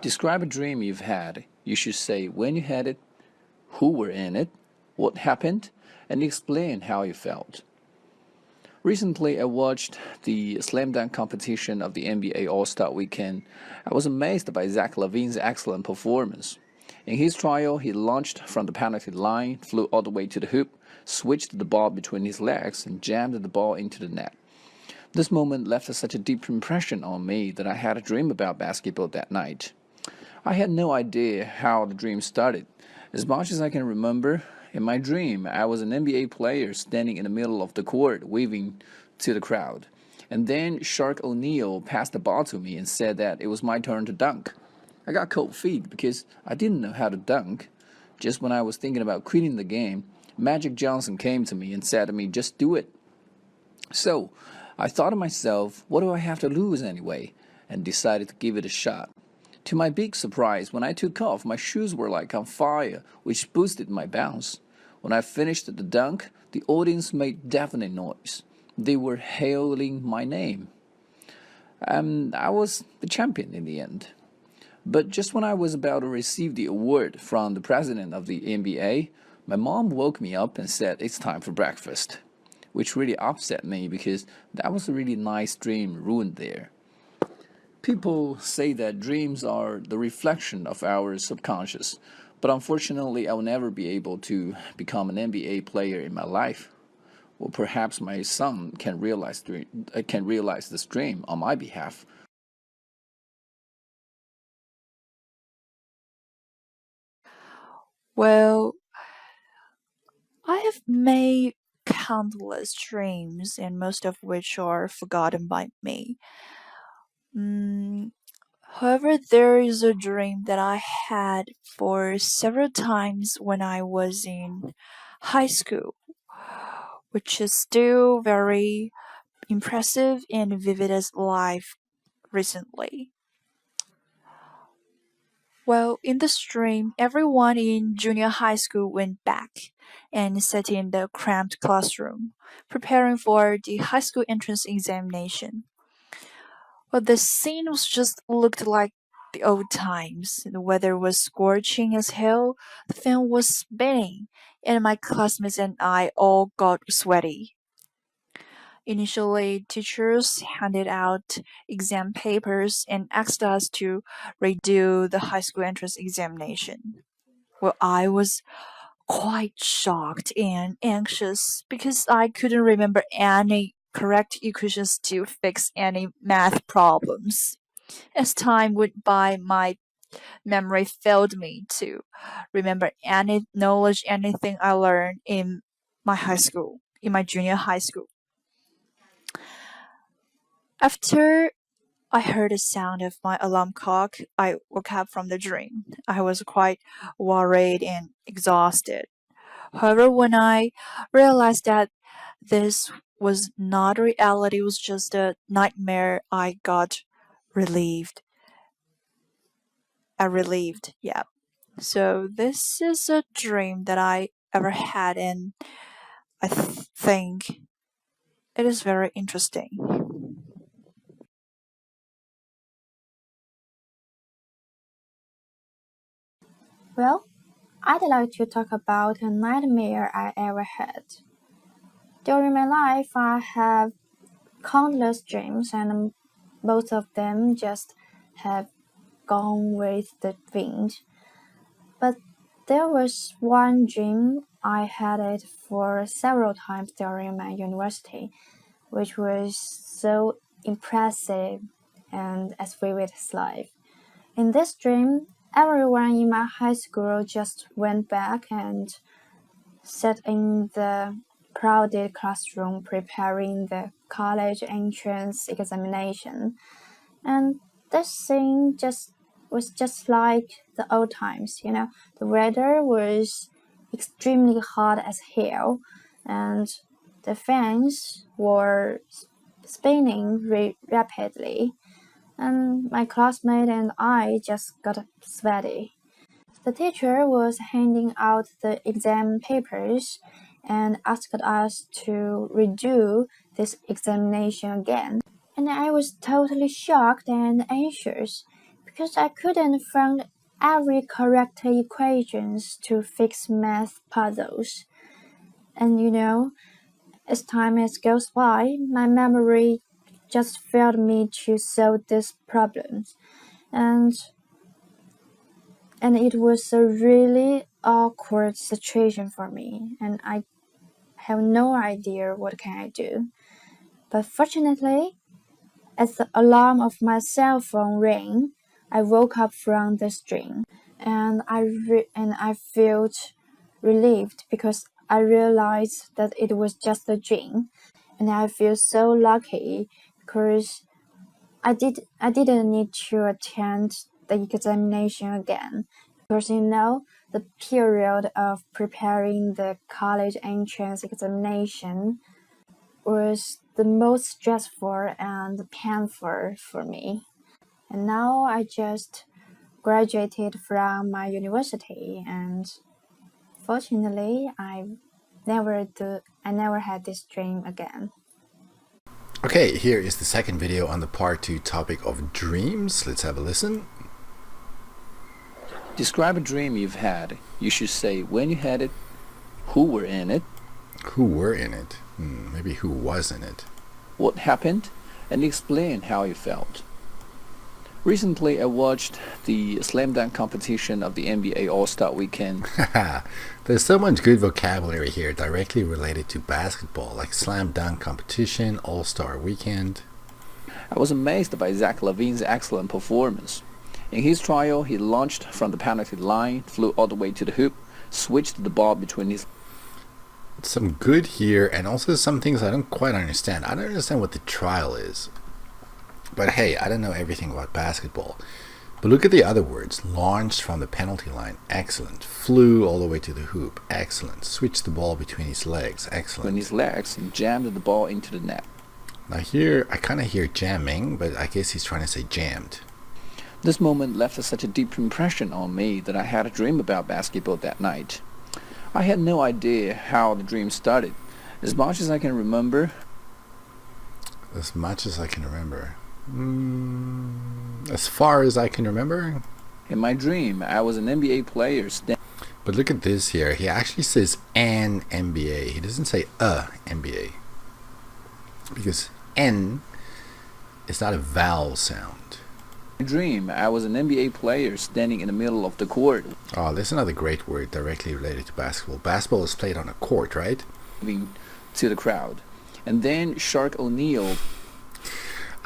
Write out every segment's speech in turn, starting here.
Describe a dream you've had. You should say when you had it, who were in it, what happened, and explain how you felt. Recently, I watched the slam dunk competition of the NBA All-Star Weekend. I was amazed by Zach LaVine's excellent performance. In his trial, he launched from the penalty line, flew all the way to the hoop, switched the ball between his legs, and jammed the ball into the net. This moment left such a deep impression on me that I had a dream about basketball that night. I had no idea how the dream started. As much as I can remember, in my dream, I was an NBA player standing in the middle of the court waving to the crowd. And then Shark O'Neal passed the ball to me and said that it was my turn to dunk. I got cold feet because I didn't know how to dunk. Just when I was thinking about quitting the game, Magic Johnson came to me and said to me, "Just do it." So, I thought to myself, what do I have to lose anyway? And decided to give it a shot. To my big surprise, when I took off, my shoes were like on fire, which boosted my bounce. When I finished the dunk, the audience made deafening noise. They were hailing my name. I was the champion in the end. But just when I was about to receive the award from the president of the NBA, my mom woke me up and said it's time for breakfast, which really upset me because that was a really nice dream ruined there. People say that dreams are the reflection of our subconscious, but unfortunately I will never be able to become an NBA player in my life. Well, perhaps my son can realize this dream on my behalf. Well, I have made countless dreams, and most of which are forgotten by me. Mm, However, there is a dream that I had for several times when I was in high school, which is still very impressive and vivid as life recently. Well, in the stream, everyone in junior high school went back and sat in the cramped classroom, preparing for the high school entrance examination. Well, the scene was just looked like the old times. The weather was scorching as hell, the fan was spinning, and my classmates and I all got sweaty. Initially, teachers handed out exam papers and asked us to redo the high school entrance examination. Well, I was quite shocked and anxious because I couldn't remember any correct equations to fix any math problems. As time went by, my memory failed me to remember any knowledge, anything I learned in my junior high school. After I heard the sound of my alarm clock, I woke up from the dream. I was quite worried and exhausted. However, when I realized that this was not reality, it was just a nightmare, I got relieved. Relieved, yeah. So this is a dream that I ever had, and I think it is very interesting. Well, I'd like to talk about a nightmare I ever had. During my life, I have countless dreams, and most of them just have gone with the wind. But there was one dream I had it for several times during my university, which was so impressive and as vivid as life. In this dream, everyone in my high school just went back and sat in the crowded classroom preparing the college entrance examination. And this scene just was just like the old times, The weather was extremely hot as hell, and the fans were spinning rapidly, and my classmate and I just got sweaty. The teacher was handing out the exam papers and asked us to redo this examination again. And I was totally shocked and anxious because I couldn't find every correct equations to fix math puzzles. And as time goes by, my memory just failed me to solve these problems. And it was a really awkward situation for me, and I have no idea what can I do. But fortunately, as the alarm of my cell phone rang, I woke up from this dream, and I felt relieved because I realized that it was just a dream, and I feel so lucky because I didn't need to attend the examination again, because the period of preparing the college entrance examination was the most stressful and painful for me. And now I just graduated from my university, and fortunately I never had this dream again. Okay, here is the second video on the part 2 topic of dreams. Let's have a listen. Describe a dream you've had. You should say when you had it, who were in it, Who were in it? Maybe who was in it? what happened, and explain how you felt. Recently, I watched the slam dunk competition of the NBA All-Star Weekend. There's so much good vocabulary here directly related to basketball, like slam dunk competition, all-star weekend. I was amazed by Zach LaVine's excellent performance. In his trial, he launched from the penalty line, flew all the way to the hoop, switched the ball between his... Some good here, and also some things I don't quite understand. I don't understand what the trial is. But hey, I don't know everything about basketball. But look at the other words. Launched from the penalty line. Excellent. Flew all the way to the hoop. Excellent. Switched the ball between his legs. Excellent. Between his legs and jammed the ball into the net. Now here, I kind of hear jamming, but I guess he's trying to say jammed. This moment left such a deep impression on me that I had a dream about basketball that night. I had no idea how the dream started. As much as I can remember, As far as I can remember. in my dream, I was an NBA player But look at this here. He actually says an NBA. He doesn't say a NBA. Because N is not a vowel sound. I was an NBA player standing in the middle of the court, Oh, there's another great word directly related to basketball. Basketball is played on a court, right? waving to the crowd. And then Shark O'Neal.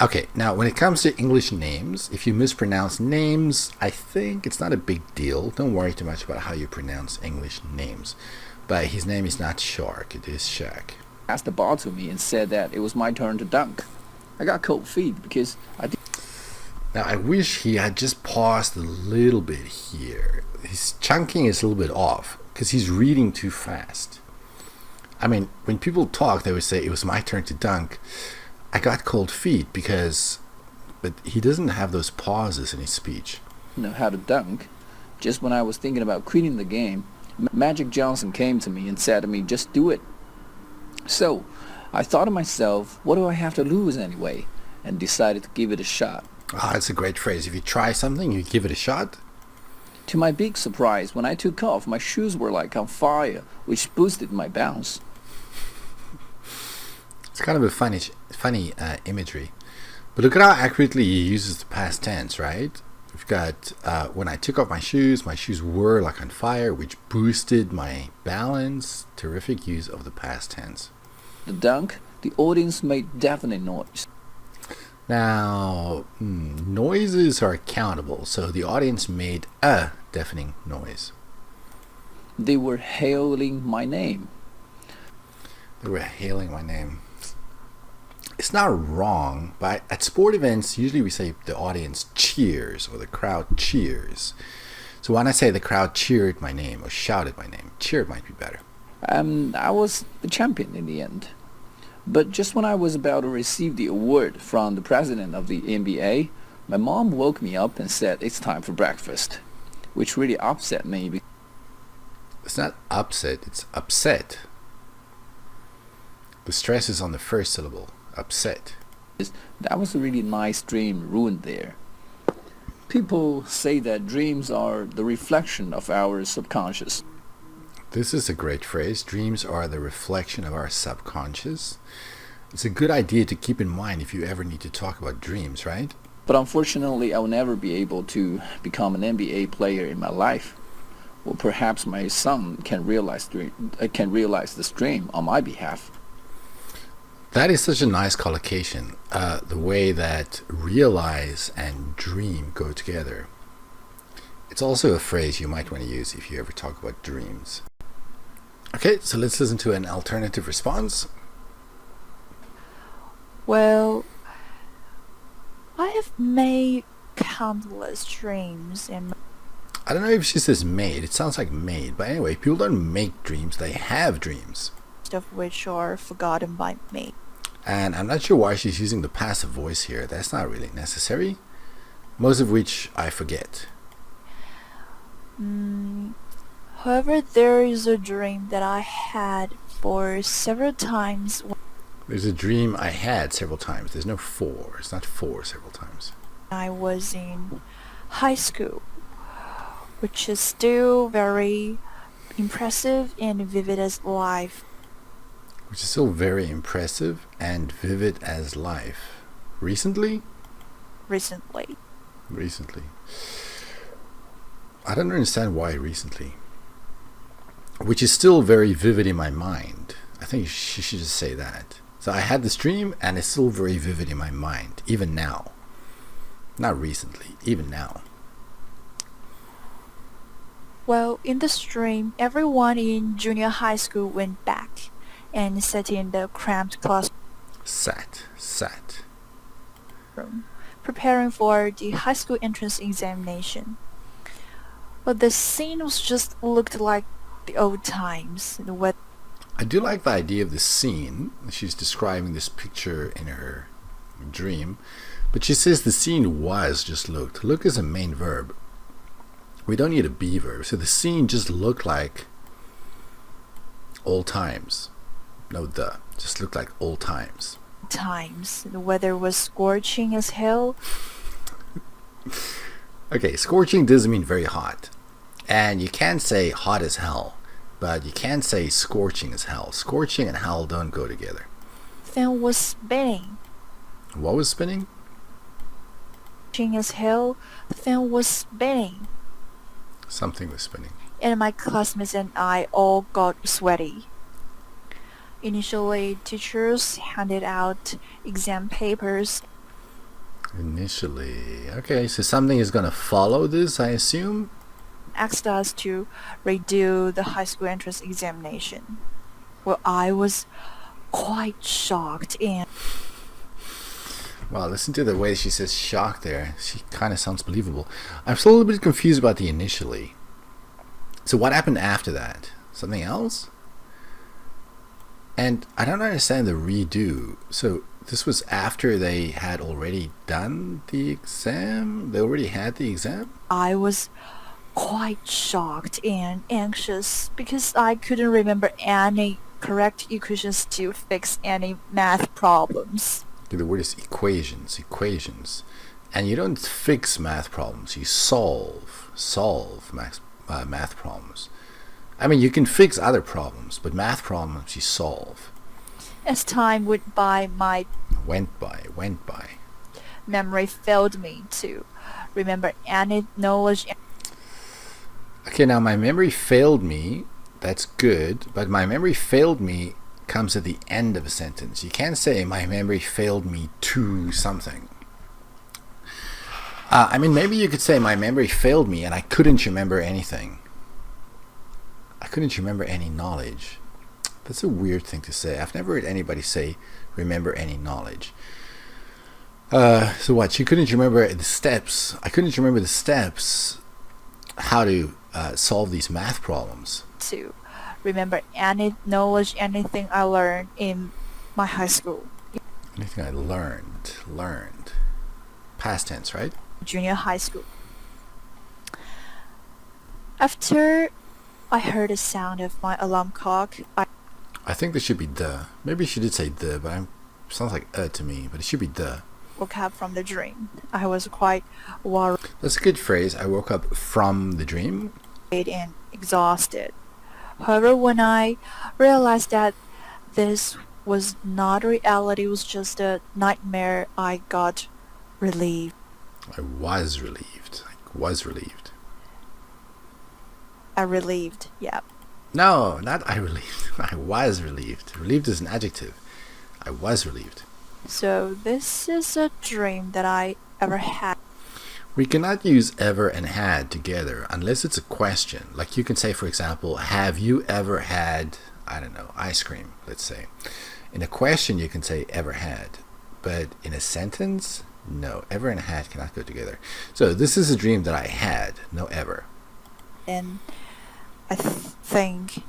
Okay, now when it comes to English names, if you mispronounce names, I think it's not a big deal. Don't worry too much about how you pronounce English names. But his name is not Shark, it is Shaq. Passed the ball to me and said that it was my turn to dunk. I got cold feet because I did. Now I wish he had just paused a little bit here. His chunking is a little bit off because he's reading too fast. I mean, when people talk, they would say it was my turn to dunk. I got cold feet because, but he doesn't have those pauses in his speech. Know how to dunk. Just when I was thinking about quitting the game, Magic Johnson came to me and said to me, just do it. So I thought to myself, what do I have to lose anyway? And decided to give it a shot. Ah, that's a great phrase. If you try something, you give it a shot. To my big surprise, when I took off, my shoes were like on fire, which boosted my bounce. It's kind of a funny imagery. But look at how accurately he uses the past tense, right? We've got, when I took off my shoes were like on fire, which boosted my balance. Terrific use of the past tense. The dunk, the audience made deafening noise. Now, noises are countable, so the audience made a deafening noise. They were hailing my name. They were hailing my name. It's not wrong, but at sport events, usually we say the audience cheers or the crowd cheers. So when I say the crowd cheered my name or shouted my name, cheered might be better. I was the champion in the end. But just when I was about to receive the award from the president of the NBA, my mom woke me up and said it's time for breakfast, which really upset me. It's not upset, it's upset. The stress is on the first syllable, upset. That was a really nice dream ruined there. People say that dreams are the reflection of our subconscious. This is a great phrase. Dreams are the reflection of our subconscious. It's a good idea to keep in mind if you ever need to talk about dreams, right? But unfortunately, I will never be able to become an NBA player in my life. Well, perhaps my son can realize this dream on my behalf. That is such a nice collocation, the way that realize and dream go together. It's also a phrase you might want to use if you ever talk about dreams. Okay, so let's listen to an alternative response. Well, I have made countless dreams, and I don't know if she says made. It sounds like made. But anyway, people don't make dreams. They have dreams. most of which are forgotten by me. And I'm not sure why she's using the passive voice here. That's not really necessary. Most of which I forget. However, there is a dream that I had for several times when There's a dream I had several times. There's no for. It's not for several times. I was in high school, which is still very impressive and vivid as life. Which is still very impressive and vivid as life. Recently? Recently. Recently. I don't understand why recently. Which is still very vivid in my mind. I think she should just say that. So I had this dream and it's still very vivid in my mind, even now. Not recently, even now. Well, in the stream, everyone in junior high school went back and sat in the cramped classroom, Sat. preparing for the high school entrance examination. But the scene was just looked like the old times. I do like the idea of the scene. She's describing this picture in her dream. But she says the scene was just looked. Look is a main verb. We don't need a be verb. So the scene just looked like old times. No, just looked like old times. The weather was scorching as hell. Okay, scorching doesn't mean very hot. And you can say hot as hell. But you can't say scorching as hell. Scorching and hell don't go together. Fan was spinning. What was spinning? Scorching as hell. The fan was spinning. Something was spinning. And my classmates and I all got sweaty. Initially, teachers handed out exam papers. Initially. Okay, so something is going to follow this, I assume? Asked us to redo the high school entrance examination. Well, I was quite shocked and Wow, listen to the way she says shocked there. She kind of sounds believable. I'm still a little bit confused about the initially. So what happened after that? Something else? And I don't understand the redo. So this was after they had already done the exam? They already had the exam? I was quite shocked and anxious because I couldn't remember any correct equations to fix any math problems. The word is equations. And you don't fix math problems. You solve math problems. I mean, you can fix other problems, but math problems you solve. As time went by, my Went by. memory failed me to remember any knowledge. Okay, now my memory failed me. That's good, but my memory failed me comes at the end of a sentence. You can't say my memory failed me to something. I mean, maybe you could say my memory failed me and I couldn't remember anything. I couldn't remember any knowledge. That's a weird thing to say. I've never heard anybody say remember any knowledge. So what? She couldn't remember the steps. I couldn't remember the steps how to solve these math problems. To remember any knowledge, anything I learned in my high school. Anything I learned. Past tense, right? Junior high school. After I heard the sound of my alarm clock, I think there should be the. Maybe she did say the, but it sounds like to me, but it should be the. woke up from the dream. I was quite worried That's a good phrase. I woke up from the dream. and exhausted. However, when I realized that this was not reality, it was just a nightmare, I got relieved. I was relieved. I was relieved. Yeah. No, not I relieved. I was relieved. Relieved is an adjective. I was relieved. So this is a dream that I ever had. We cannot use ever and had together unless it's a question. Like you can say, for example, have you ever had, I don't know, ice cream, let's say. In a question, you can say ever had. But in a sentence, no. Ever and had cannot go together. So this is a dream that I had, no ever. And I think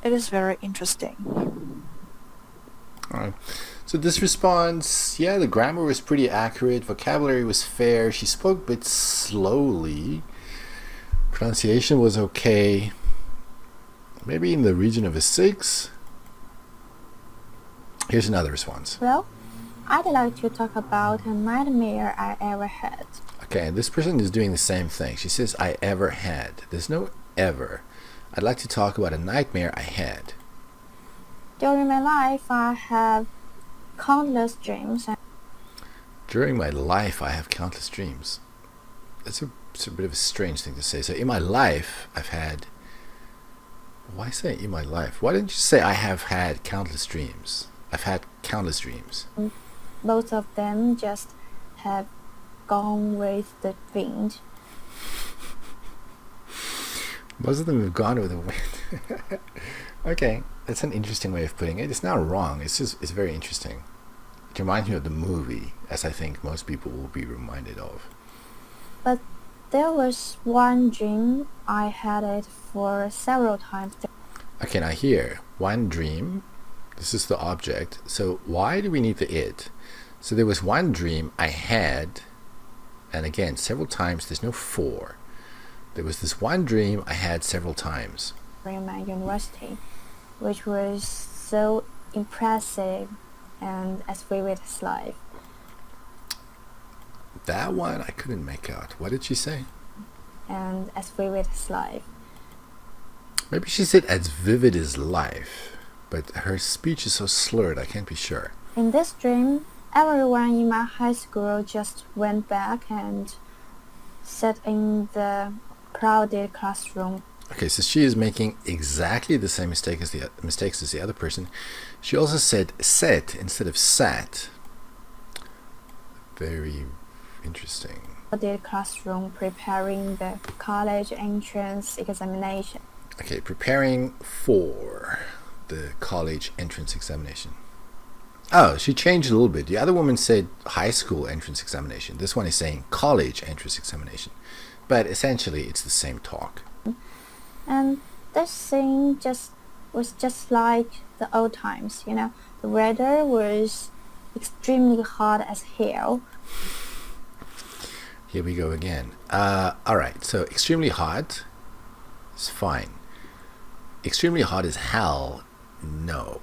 it is very interesting. All right. So this response, yeah, the grammar was pretty accurate. Vocabulary was fair. She spoke a bit slowly. Pronunciation was okay. Maybe in the region of a 6. Here's another response. Well, I'd like to talk about a nightmare I ever had. Okay, this person is doing the same thing. She says, I ever had. There's no ever. I'd like to talk about a nightmare I had. During my life, I have countless dreams. During my life, I have countless dreams. It's a bit of a strange thing to say. So in my life, I've had... Why say in my life? Why didn't you say I have had countless dreams? I've had countless dreams. Both of them just have gone with the wind. Most of them have gone with the wind. Okay, that's an interesting way of putting it. It's not wrong. It's very interesting. It reminds me of the movie, as I think most people will be reminded of. But there was one dream I had it for several times. Okay, now here, one dream. This is the object. So why do we need the it? So there was one dream I had, and again, several times. There's no for. There was this one dream I had several times. During my university, which was so impressive and as vivid as life. That one I couldn't make out. What did she say? And as vivid as life. Maybe she said as vivid as life, but her speech is so slurred I can't be sure. In this dream, everyone in my high school just went back and sat in the crowded classroom. Okay, so she is making exactly the same mistakes as the other person. She also said set instead of sat. Very interesting. Crowded classroom preparing the college entrance examination. Okay, preparing for the college entrance examination. Oh, she changed a little bit. The other woman said high school entrance examination. This one is saying college entrance examination. But essentially, it's the same talk. And this scene was just like the old times, you know. The weather was extremely hot as hell. Here we go again. Alright, so extremely hot is fine. Extremely hot as hell, no.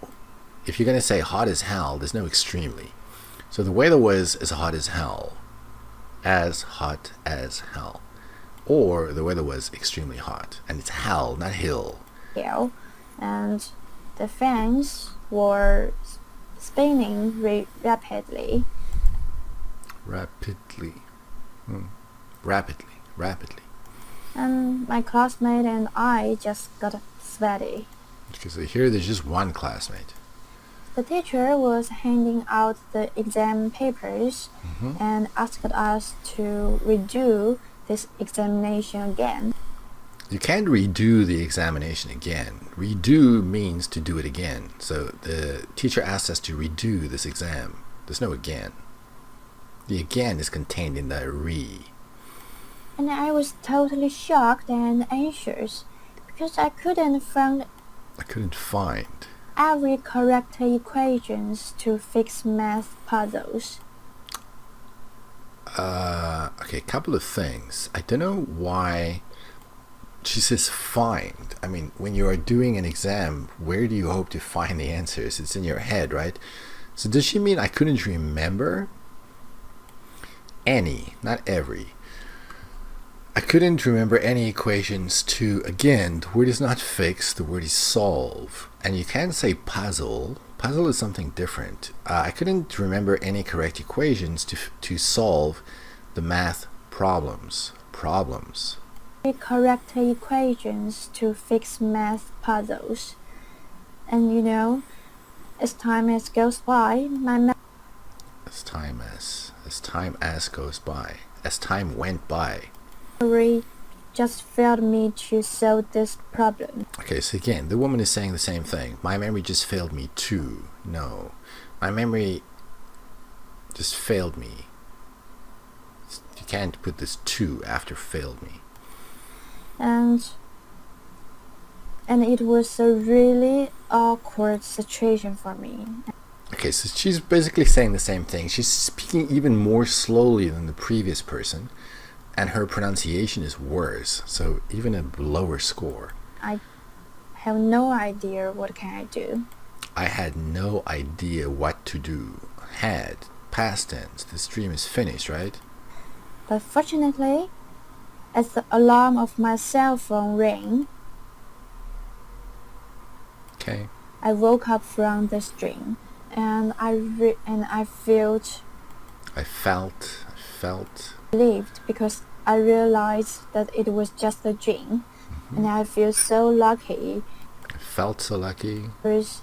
If you're going to say hot as hell, there's no extremely. So the weather was as hot as hell. As hot as hell. Or the weather was extremely hot. And it's hell, not hill. Hell. And the fans were spinning rapidly. Rapidly. Rapidly. And my classmate and I just got sweaty. Because here there's just one classmate. The teacher was handing out the exam papers and asked us to redo this examination again. You can't redo the examination again. Redo means to do it again. So the teacher asked us to redo this exam. There's no again. The again is contained in the re. And I was totally shocked and anxious because I couldn't find every correct equations to fix math puzzles. Okay, a couple of things. I don't know why she says find. I mean, when you are doing an exam, where do you hope to find the answers? It's in your head, right? So does she mean I couldn't remember? any, not every. I couldn't remember any equations to, again, the word is not fix, the word is solve. And you can't say puzzle. Puzzle is something different. I couldn't remember any correct equations to solve the math problems. Correct equations to fix math puzzles. And you know, as time as goes by, my As time went by. memory just failed me to solve this problem. Okay, so again, the woman is saying the same thing. My memory just failed me too. No, my memory just failed me. You can't put this "to" after "failed me." And it was a really awkward situation for me. Okay, so she's basically saying the same thing. She's speaking even more slowly than the previous person, and her pronunciation is worse, so even a lower score. I have no idea what can I do. I had no idea what to do. Had, past tense. This dream is finished, right? But fortunately, as the alarm of my cell phone rang, Okay. I woke up from this dream, and I felt relieved because I realized that it was just a dream, and I feel so lucky. I felt so lucky. Because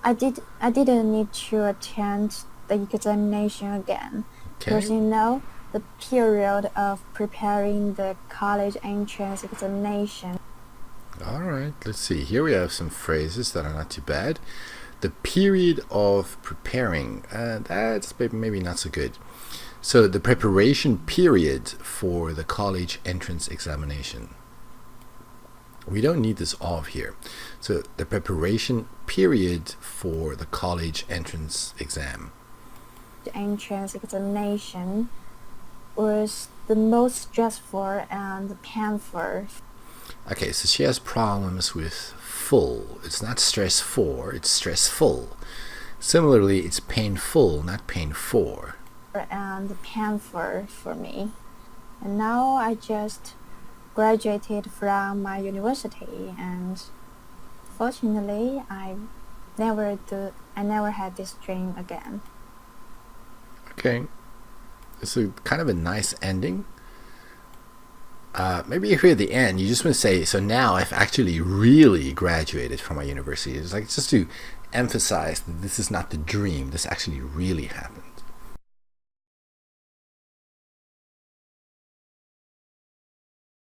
I didn't need to attend the examination again. Okay. Because you know, the period of preparing the college entrance examination. Alright, let's see. Here we have some phrases that are not too bad. The period of preparing, that's maybe not so good. So the preparation period for the college entrance examination. We don't need this of here. So the preparation period for the college entrance exam. The entrance examination was the most stressful and painful. Okay, so she has problems with full. It's not stressful, it's stressful. Similarly, it's painful, not pain for. And painful for me. And now I just graduated from my university, and fortunately I never had this dream again. Okay, it's a kind of a nice ending. Maybe here at the end you just want to say, so now I've actually really graduated from my university. It's like just to emphasize that this is not the dream, this actually really happened.